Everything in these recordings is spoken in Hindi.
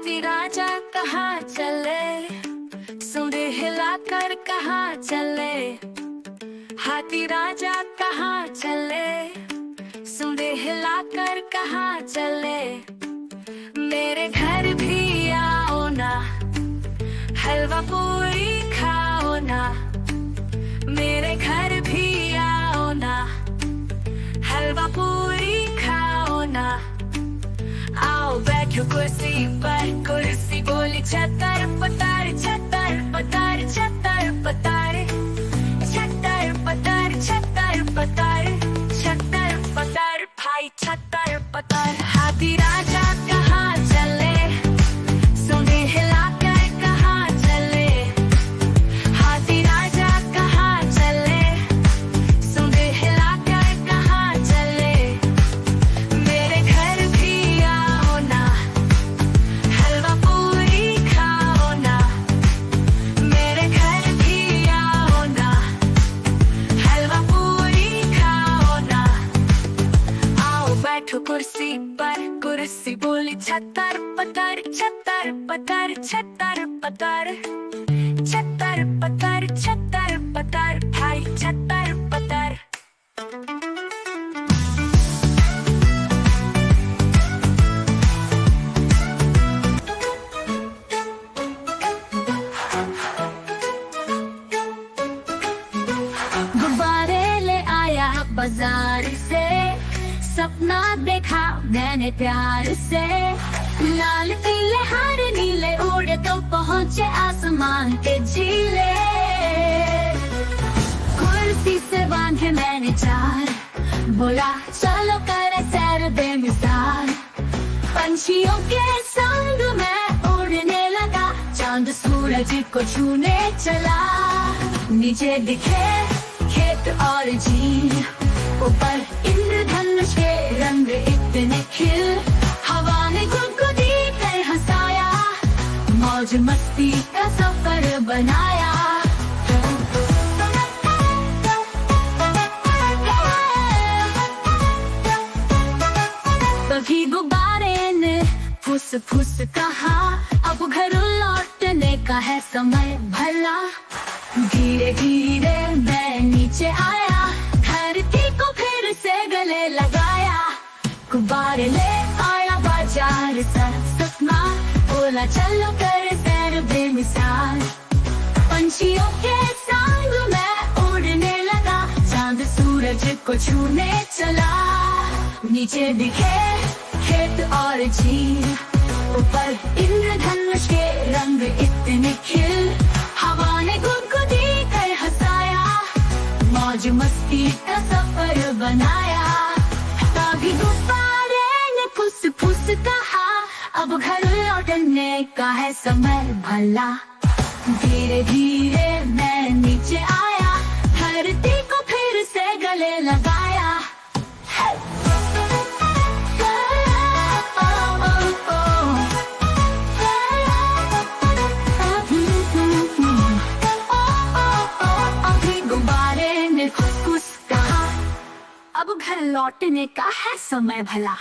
हाथी राजा कहाँ चले, सूंडे हिलाकर कहाँ चले। हाथी राजा कहाँ चले, सूंडे हिलाकर कहाँ चले। मेरे घर भी आओ ना, हलवा पूरी खाओ ना। मेरे घर भी आओ ना, हलवा पूरी खाओ ना। आओ बैठो कुर्सी पर, कुर्सी बोली छतर पतार, छतर पतार, छतर पतार, छतर पतार, छतर पतार, छतर पतार, भाई छतर पतार। हाथी राजा कहाँ चले, सूंडे हिलाकर कहाँ चले। हाथी राजा कहाँ चले, सूंडे हिलाकर कहाँ चले। मेरे घर भी आओ ना, हलवा पूरी खाओ ना। मेरे घर भी आओ ना, हलवा पूरी खाओ ना। आओ बैठो कुर्सी पर, कुर्सी बोली छतर पतर, छतर पतर, छतर पतर, छतर पतर, छतर पतर, भाई छतर पतर। गुब्बारे ले आया बाजार से, सपना देखा मैंने प्यार से। लाल पीले हार नीले उड़े तो पहुंचे आसमान के झीले। कुर्सी से बांधे मैंने चार, बोला चलो करे सैर बेमिसाल। पंछियों के संग मैं उड़ने लगा, चांद सूरज को छूने चला। नीचे दिखे खेत और झील, ऊपर इंद्रधनुष के रंग इतने खिल। हवा ने गुदगुदी कर हंसाया, मौज मस्ती का सफर बनाया। तभी गुब्बारे ने फुस फुस कहा, अब घर लौटने का है समय भला। धीरे धीरे मैं नीचे आया, धरती को फिर से गले लगाया। गुब्बारे ले आया बाजार सा सपना, बोला चलो कर सैर बेमिसाल। पंछियों के संग मैं उड़ने लगा, चांद सूरज को छूने चला। नीचे दिखे खेत और झील, ऊपर इंद्रधनुष के रंग इतने खिल। हवा ने गुदगुदी कर हंसाया, मौज मस्ती का सफर बनाया। तभी गुब्बारे ने फुस फुस कहा, अब घर लौटने का है समय भला। धीरे धीरे मैं नीचे आया, धरती को फिर से गले लगाया। गुब्बारे ने फुस कहा, अब घर लौटने का है समय भला।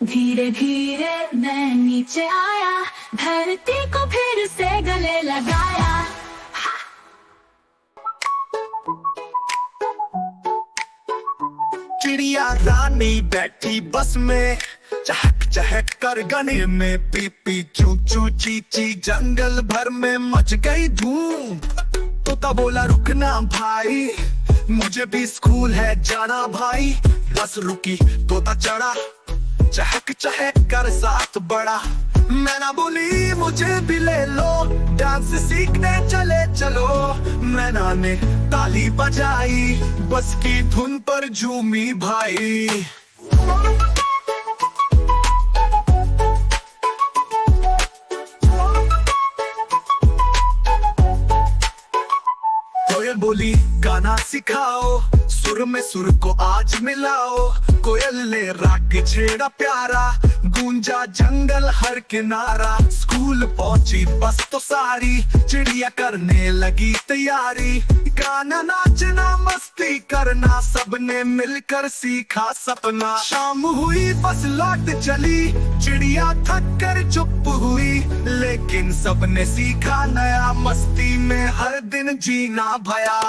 धीरे धीरे मैं नीचे आया, धरती को फिर से गले लगाया। चिड़िया रानी बैठी बस में, चहक चहक कर गने में पी पी चू चू ची ची। जंगल भर में मच गई धूम, तोता बोला रुकना भाई, मुझे भी स्कूल है जाना भाई। बस रुकी तोता चढ़ा, चहक चहक कर साथ बढ़ा। मैना बोली मुझे भी ले लो, डांस सीखने चले चलो। मैना ने ताली बजाई, बस की धुन पर झूमी भाई। कोयल बोली गाना सिखाओ, सुर में सुर को आज मिलाओ। कोयल ने राग छेड़ा प्यारा, गूंजा जंगल हर किनारा। स्कूल पहुंची बस तो सारी, चिड़िया करने लगी तैयारी। गाना नाचना मस्ती करना सबने मिलकर सीखा सपना। शाम हुई बस लौट चली, चिड़िया थक कर चुप हुई, लेकिन सबने सीखा नया, मस्ती में हर दिन जीना भया।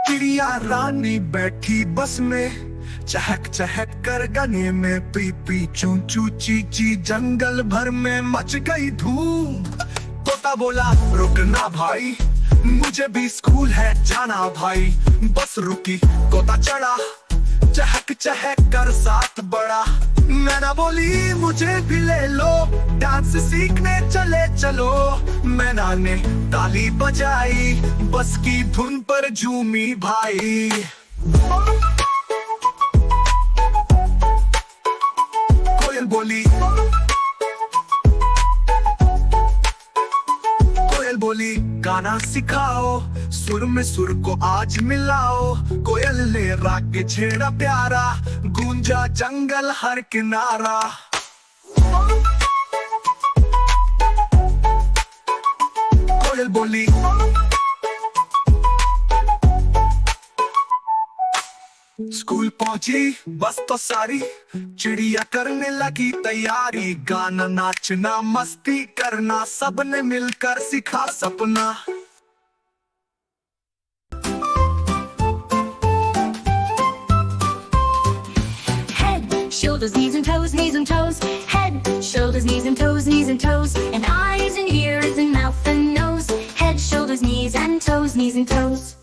चिड़िया रानी बैठी बस में, चहक चहक कर गने में, पी पी चू चू ची ची, जंगल भर में मच गई धूम। तोता बोला रुकना भाई, मुझे भी स्कूल है जाना भाई। बस रुकी, तोता चढ़ा, चहक चहक कर साथ बढ़ा। मैना बोली मुझे भी ले लो, डांस सीखने चले चलो। मैना ने ताली बजाई, बस की धुन पर झूमी भाई। कोयल बोली, कोयल बोली गाना सिखाओ, सुर में सुर को आज मिलाओ। कोयल ने राग के छेड़ा प्यारा, गूंजा जंगल हर किनारा। कोयल बोली, स्कूल पहुंची बस तो सारी, चिड़िया करने लगी तैयारी। गाना नाचना मस्ती करना सबने मिलकर सीखा सपना। Shoulders, knees and toes, knees and toes. Head, shoulders, knees and toes, knees and toes. And eyes and ears and mouth and nose. Head, shoulders, knees and toes, knees and toes.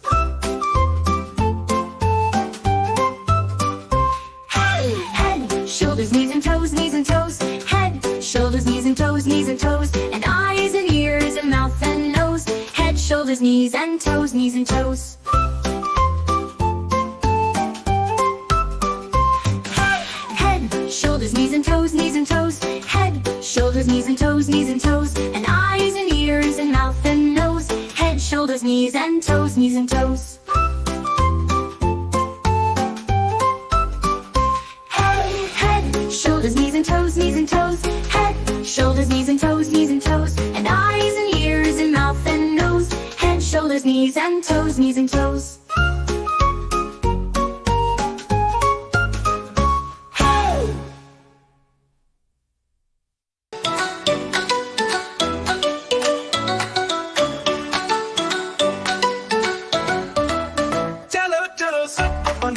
Head, shoulders, knees and toes, knees and toes. Head, shoulders, knees and toes, knees and toes. And eyes and ears and mouth and nose. Head, shoulders, knees and toes, knees and toes. Shoulders, knees and toes, knees and toes. Head, shoulders, knees and toes, knees and toes. And eyes and ears and mouth and nose. Head, shoulders, knees and toes, knees and toes. Head, shoulders, knees and toes, knees and toes. Head, shoulders, knees and toes, knees and toes. And eyes and ears and mouth and nose. Head, shoulders, knees and toes, knees and toes.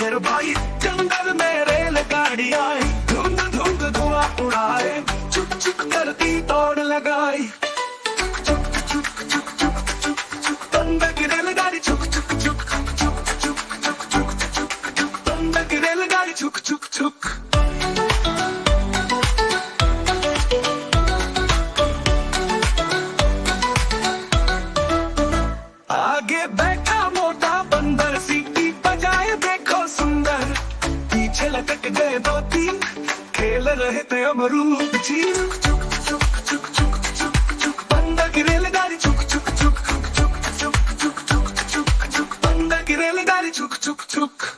मेरे भाई जंगल में रेलगाड़ी आई, धुंध धुंध धुआं उड़ाए, चुक चुक करती दौड़ लगाई। चुक चुक चुक चुक चुक चुक, बंद की रेलगाड़ी चुक चुक चुक चुक चुक चुक चुक चुक, बंद की रेलगाड़ी चुक चुक चुक। आगे बैठा मोटा बंदर, सीटी बजाए देखो सुंदर। पीछे लटक गए दो तीन, खेल रहे थे अमरूद जी। चुक चुक चुक चुक चुक चुक चुक, बंदर की रेलगाड़ी चुक चुक चुक चुक चुक चुक चुक चुक चुक, बंदर की रेलगाड़ी चुक चुक चुक।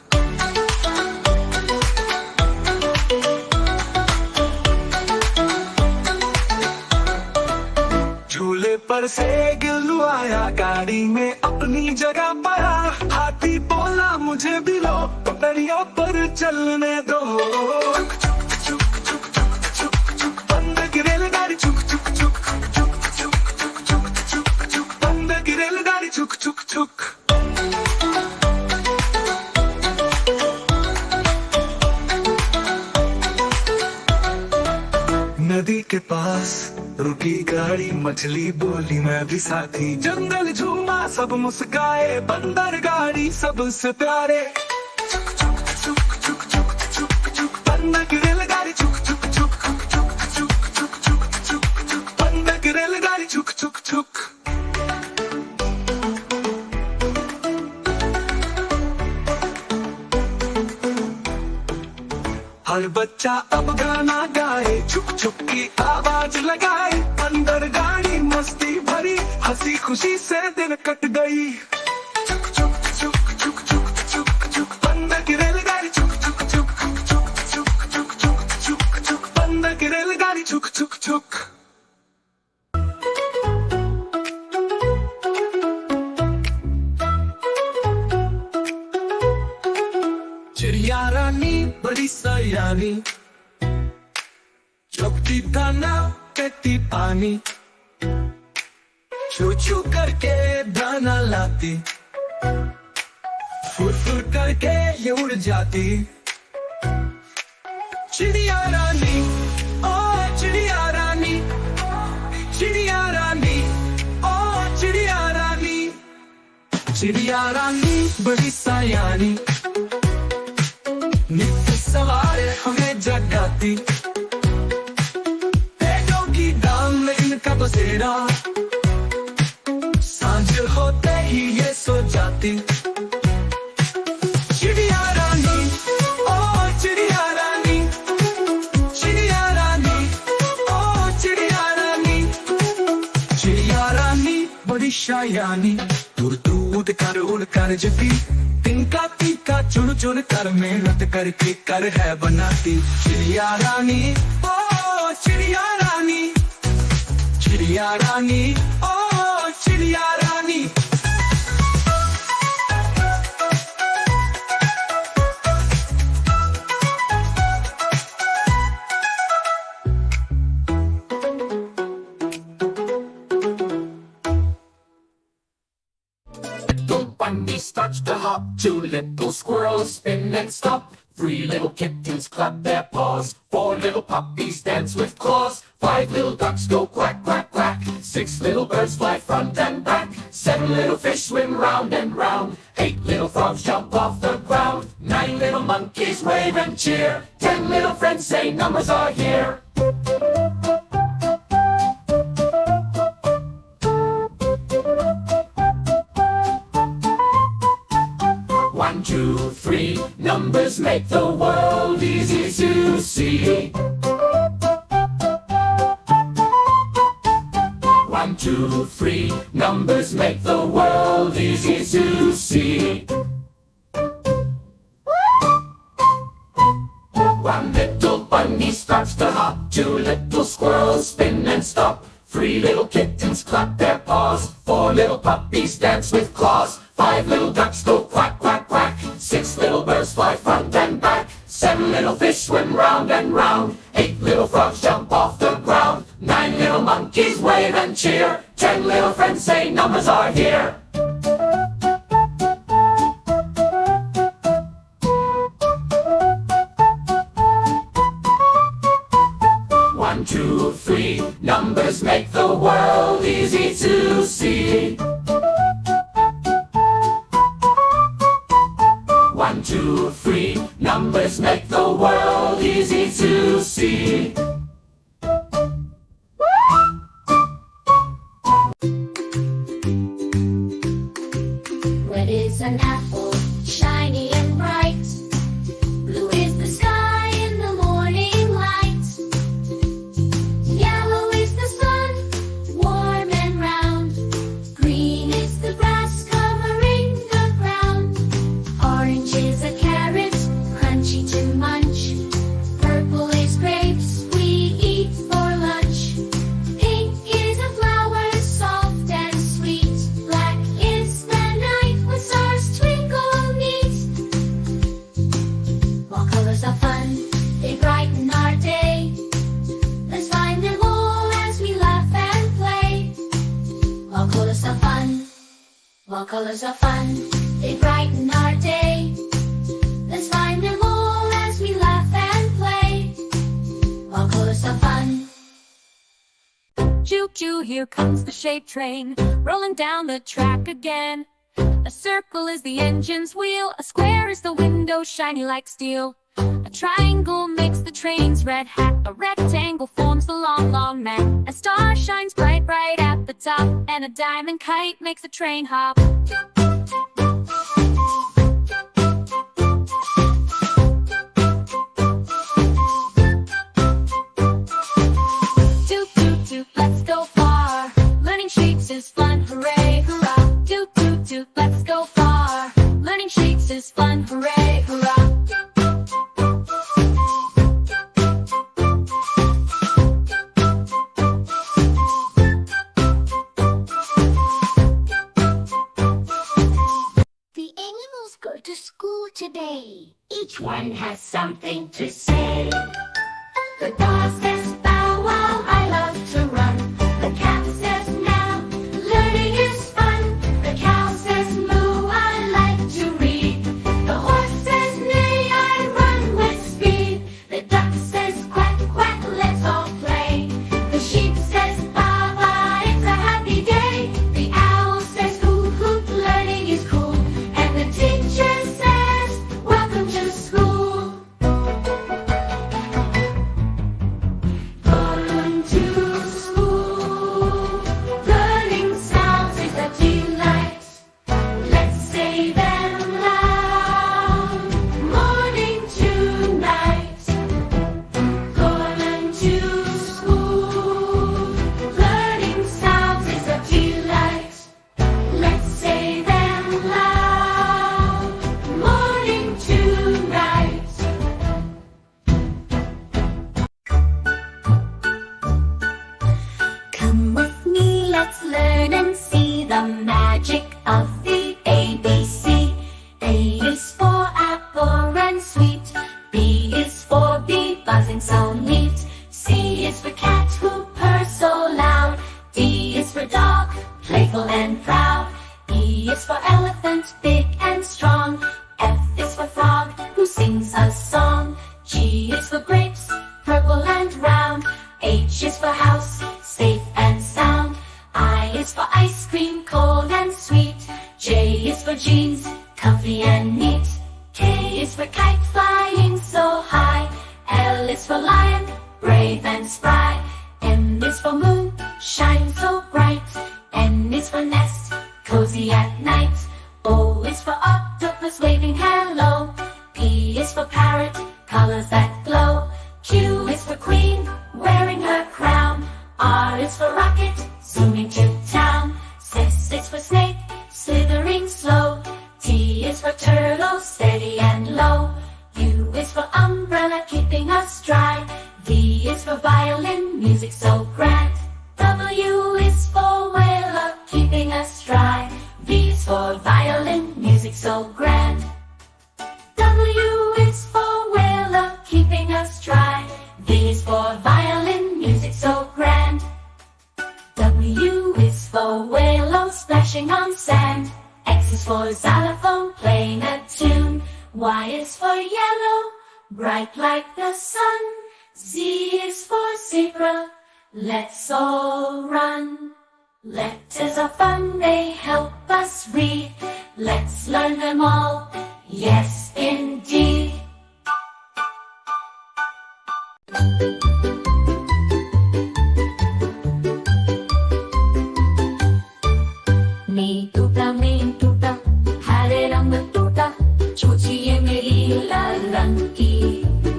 झूले पर से गिल्लू आया, गाड़ी में अपनी जगह पाया। हाथी बोला मुझे भी लो, पटरियों पर चलने दो। चुक चुक चुक चुक चुक चुक, बंद की रेलगाड़ी चुक चुक चुक चुक चुक चुक चुक चुक चुक, बंद की रेलगाड़ी चुक चुक चुक। नदी के पास रुकी गाड़ी, मछली बोली मैं भी साथी। जंगल झूमा सब मुस्काए, बंदर गाड़ी सबसे प्यारे। चुक चुक चुक चुक चुक चुक चुक, बंदर की रेलगाड़ी चुक चुक चुक चुक चुक चुक चुक चुक चुक, बंदर की रेलगाड़ी चुक चुक चुक। हर बच्चा अब गाना गाए, छुक छुक की आवाज लगाए। अंदर गाड़ी मस्ती भरी, हंसी खुशी से दिन कट गई। चुक चुक चुक चुक चुक चुक चुक, बंद की रेलगाड़ी चुक चुक चुक चुक चुक चुक चुक छुक छुक। चिड़िया रानी बड़ी सयानी, चुपती दाना कहती पानी, छू छू करके दाना लाती, फुर फुर करके ये उड़ जाती। चिड़िया रानी, ओ चिड़िया रानी, चिड़िया रानी, ओ चिड़िया रानी। चिड़िया रानी बड़ी सयानी, नित्य सवारे हमें जगाती, पेड़ों की डाल में इनका बसेरा, सांझ होते ही ये सो जाती। चिड़िया रानी, ओ चिड़िया रानी, चिड़िया रानी, ओ चिड़िया रानी। चिड़िया रानी बड़ी शायानी, दूर दूर कर उड़ कर जगी, तिनका तीका चुन चुन कर मेहनत करके कर है बनाती। चिड़िया रानी, ओ चिड़िया रानी, चिड़िया रानी, ओ चिड़िया रानी। Bunny starts to hop, 2 little squirrels spin and stop, 3 little kittens clap their paws, 4 little puppies dance with claws, 5 little ducks go quack, quack, quack, 6 little birds fly front and back, 7 little fish swim round and round, 8 little frogs jump off the ground, 9 little monkeys wave and cheer, 10 little friends say numbers are here. 1, 2, 3, numbers make the world easy to see. 1, 2, 3, numbers make the world easy to see. 1 little bunny starts to hop, 2 little squirrels spin and stop, 3 little kittens clap their paws, 4 little puppies dance with claws, 5 little ducks go quack, quack, quack, 6 little birds fly front and back, 7 little fish swim round and round, 8 little frogs jump off the ground, 9 little monkeys wave and cheer, 10 little friends say numbers are here. 1, 2, 3, numbers make the world easy to see. 1, 2, 3, numbers make the world easy to see. Red is an apple, shiny and bright. Blue is the sky in the morning light. Yellow is the sun, warm and round. Green is the grass covering the ground. Orange is a carrot, crunchy to munch. Purple is grapes, we eat for lunch. Pink is a flower, soft and sweet. Black is the night when stars twinkle neat. While colors are fun, they brighten our day. Let's find them all as we laugh and play. While colors are fun, while colors are fun, they brighten our day. Let's find them all as we laugh and play. While colors are fun. Choo choo, here comes the shape train, rolling down the track again. A circle is the engine's wheel, a square is the window, shiny like steel. A triangle makes the train's red hat, a rectangle forms the long, long mat. A star shines bright, bright at the top, and a diamond kite makes the train hop. Toot toot toot, let's go far. Learning shapes is fun, hooray, hurrah. Toot toot toot, let's go far. Learning shapes is fun, hooray, hurrah. and has something to say. The dog says bow wow, I love to run. The cat says meow, learning is fun. The cow says moo, I like to read. The horse says neigh, I run with speed. The duck says quack quack, let's all play. The sheep says baa baa, it's a happy day. The owl says hoot hoot, learning is cool. And the teacher says welcome to school. Going to school, learning sounds is a delight. Let's say them loud, morning to night. Going to school, learning sounds is a delight. Let's say them loud, morning to night. Come with me, let's learn and see the magic of the ABC. A is for apple and sweet. B is for bee, buzzing so neat. C is for cat who purrs so loud. D is for dog, playful and proud. E is for elephant, big and strong. F is for frog who sings a song. G is for grapes, purple and round. H is for house, safe and sound. I is for ice cream, cold and sweet. J is for jeans, comfy and neat. K is for kite, flying so high. L is for lion, brave and spry. M is for moon, shine so bright. N is for nest, cozy at night. O is for octopus, waving hello. P is for parrot, colors that glow. Q is for queen, wearing her crown. R is for rocket, zooming to town. S is for snake, slithering slow. T is for turtle, steady and low. U is for umbrella, keeping us dry. V is for violin, music so grand. W is for whaler, keeping us dry. V is for violin, music so grand. W is for whaler, keeping us dry. V is for violin, music so grand. W is for whale, splashing on sand. X is for xylophone, playing a tune. Y is for yellow, bright like the sun. Z is for zebra, let's all run. Letters are fun, they help us read. Let's learn them all, yes indeed. मी टूटा हरे रंग टूटा, सोचिए मेरी लाल रंग की।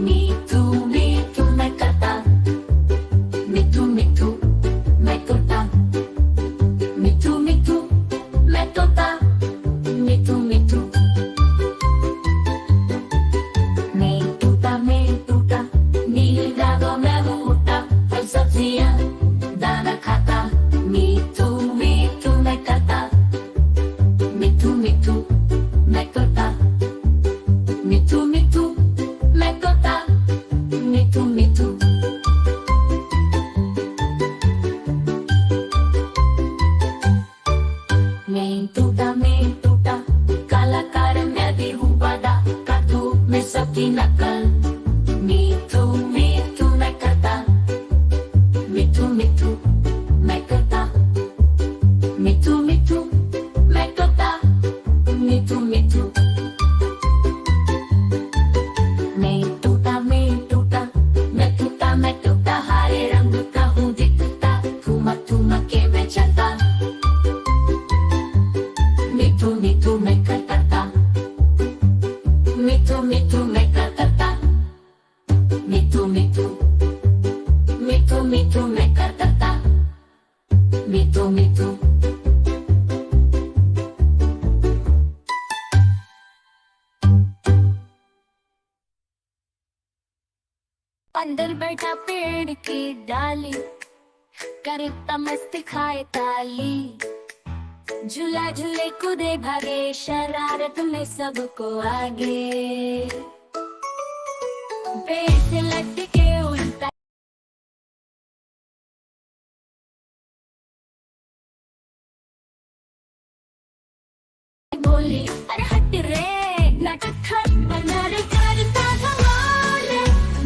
मीठू मीठू मैं करता, मीठू मीठू मैं तोता। मीठू मीठू मैं तोता, मीठू मीठू। मैं टूटा नील दागों में उठा, फल सब्जियां दाना खाता। मीठू मीठू मैं करता, मीठू मीठू मैं तोता। मीठू मीठू मैं तोता, मीठू मीठू। मैं टूटा कलाकार मैं भी हूँ बड़ा, काटू मैं सबकी नकल। मीठू मीठू मैं करता, मीठू मीठू मैं करता। मीठू मीठू मैं तोता, मीठू मीठू। मैं टूटा मैं टूटा हरे रंग का हूँ दिखता। ठुमक के मैं चलता, मीठू मीठू मैं करता। मीठू मीठू मैं करता, मीठू मीठू। मीठू मीठू मैं करता, मीठू मीठू। अंदर बैठा पेड़ की डाली, करता मस्ती खाए ताली। झूला झूले कूदे भागे, शरारत में सबको आगे। पेड़ से लटके उड़ता बोली अरे हट रे नाटक बना रे करता धमाल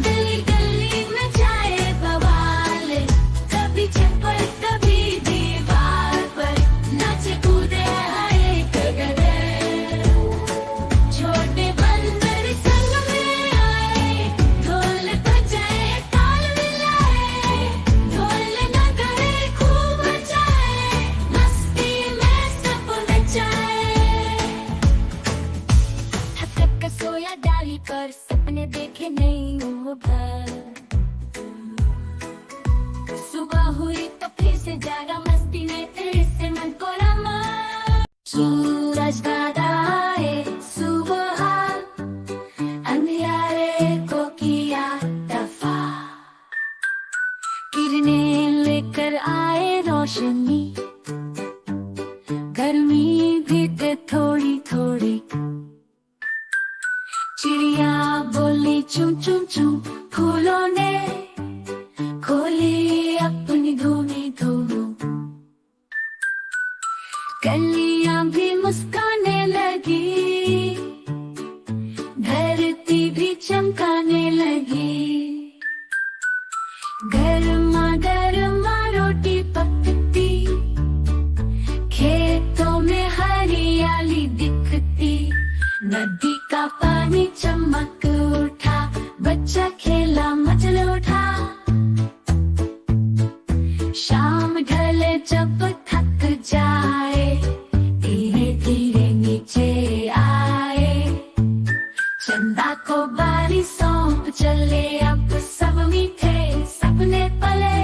गली गली में जाए बवाल कभी छत पर कभी दीवार पर नाचे कूदे आए गगरे छोटे बंदर संग में आए ढोल बजाए ताल मिलाए ढोल नगाड़े खूब बजाए मस्ती में सब नचाए थक कर सोया डाली पर सपने देखे नहीं वो भर सुबह हुई तो फिर से जागा मस्ती में फिर से मन को रमा सूरज दादा आए सुबह अंधियारे को किया दफा किरणें लेकर आए रोशनी गर्मी भी थे थोड़ी थोड़ी चिड़िया बोली चूं चूं चूं फूलों ने खोली अपनी धूनी धूनू कलियां भी मुस्काने लगी धरती भी चमकाने लगी गर्मा गर्मा रोटी पकती खेतों में हरियाली दिखती नदी का पानी चमक उठा बच्चा खेला मचल उठा शाम ढले जब थक जाए धीरे धीरे नीचे आए चंदा को बारी सौंप चले अब सब मीठे सपने पले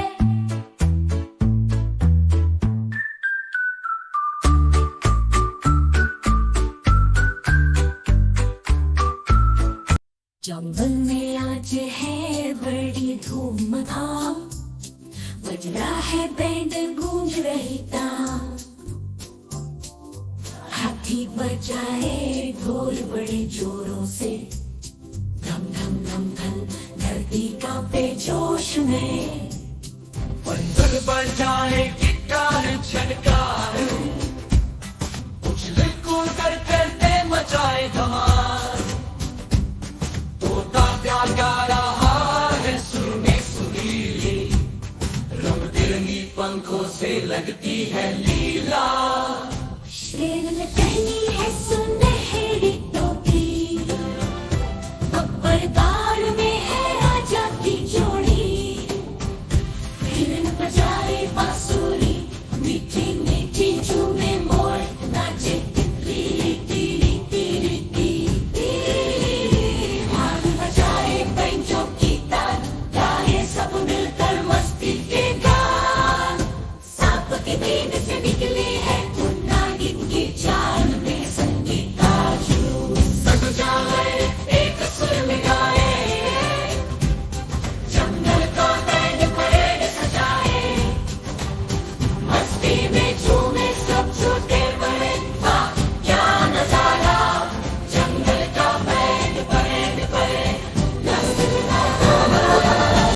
जंगल में आज है बड़ी धूम धाम बज रहा है बैंड गूंज रही ताम हाथी बजाए ढोल बड़े जोरों से धम धम धम धम धरती कांपे जोश में बंदर बजाए गिटार छनकार उछल कूद करते मचाए धमाल तोता प्यार गा रहा है सुने सुरीली रंग बिरंगी पंखों से लगती है लीला शेर ने कहनी है सुने